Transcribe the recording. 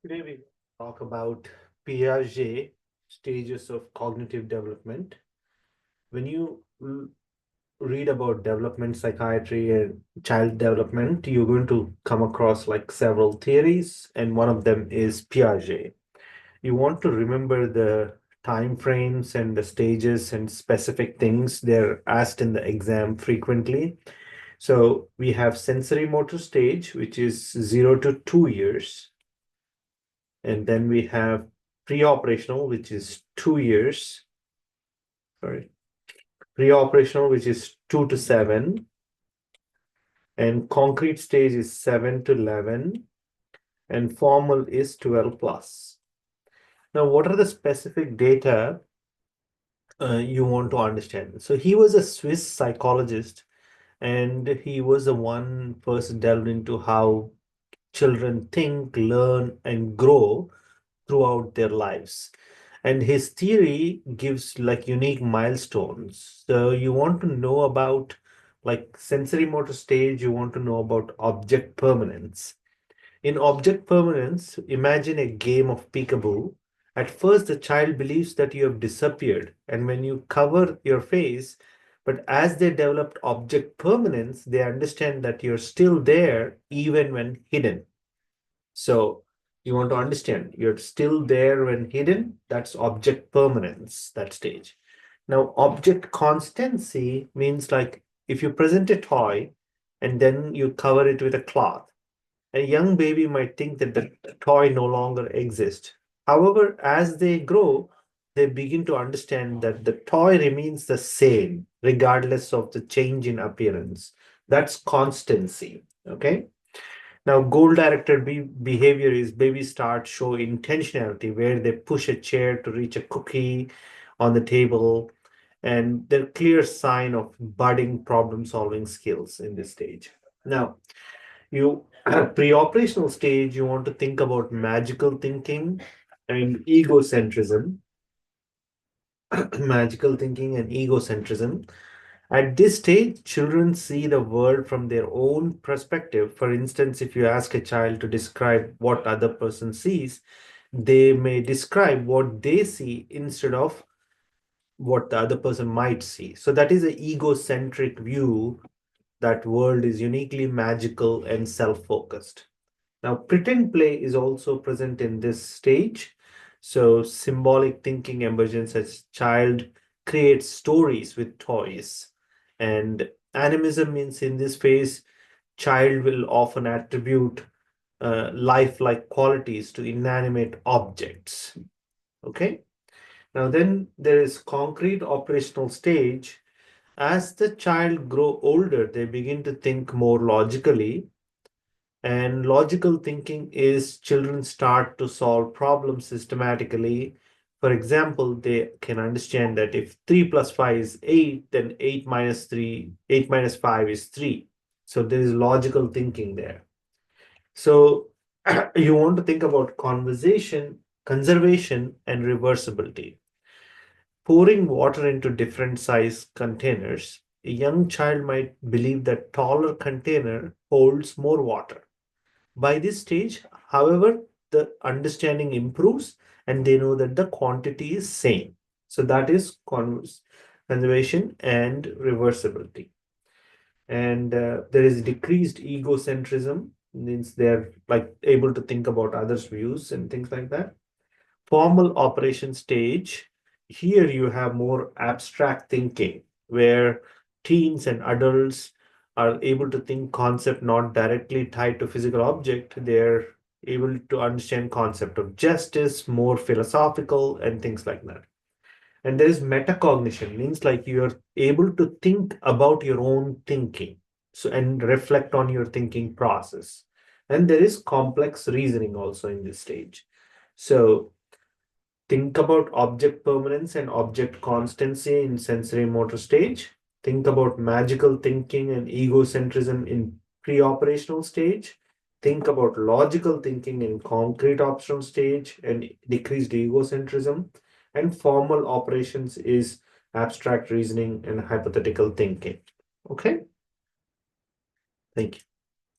Today we talk about Piaget stages of cognitive development. When you read about development psychiatry and child development, you're going to come across like several theories, and one of them is Piaget. You want to remember the time frames and the stages and specific things they're asked in the exam frequently. So we have sensory motor stage, which is 0 to 2 years. And then we have pre-operational, which is 2 years. Sorry, pre-operational, which is 2 to 7. And concrete stage is 7 to 11. And formal is 12 plus. Now, what are the specific data you want to understand? So he was a Swiss psychologist, and he was the one first delved into how children think, learn, and grow throughout their lives. And his theory gives like unique milestones. So you want to know about like sensory motor stage, you want to know about object permanence. In object permanence, imagine a game of peekaboo. At first, the child believes that you have disappeared, and when you cover your face, but as they developed object permanence, they understand that you're still there even when hidden. So you want to understand you're still there when hidden. That's object permanence, that stage. Now, object constancy means like if you present a toy and then you cover it with a cloth, a young baby might think that the toy no longer exists. However, as they grow, they begin to understand that the toy remains the same regardless of the change in appearance. That's constancy. Okay. Now, goal-directed behavior is babies start show intentionality where they push a chair to reach a cookie on the table, and they're clear sign of budding problem-solving skills in this stage. Now, you pre-operational stage, you want to think about magical thinking and egocentrism. Magical thinking and egocentrism. At this stage, children see the world from their own perspective. For instance, if you ask a child to describe what other person sees, they may describe what they see instead of what the other person might see. So that is an egocentric view that world is uniquely magical and self-focused. Now, pretend play is also present in this stage. So symbolic thinking emerges as child creates stories with toys. And animism means in this phase, child will often attribute lifelike qualities to inanimate objects. Okay. Now then there is concrete operational stage. As the child grow older, they begin to think more logically, and logical thinking is children start to solve problems systematically. For example, they can understand that if 3 plus 5 is 8, then 8 minus 5 is 3. So there is logical thinking there. So you want to think about conversation, conservation, and reversibility. Pouring water into different size containers, a young child might believe that taller container holds more water. By this stage, however, the understanding improves and they know that the quantity is same. So that is conservation and reversibility. And there is decreased egocentrism, means they're like able to think about others' views and things like that. Formal operation stage, here you have more abstract thinking where teens and adults are able to think concept not directly tied to physical object. They're able to understand concept of justice, more philosophical and things like that. And there is metacognition, means like you're able to think about your own thinking. So and reflect on your thinking process. And there is complex reasoning also in this stage. So think about object permanence and object constancy in sensory motor stage. Think about magical thinking and egocentrism in pre-operational stage. Think about logical thinking in concrete operational stage and decreased egocentrism. And formal operations is abstract reasoning and hypothetical thinking. Okay, thank you.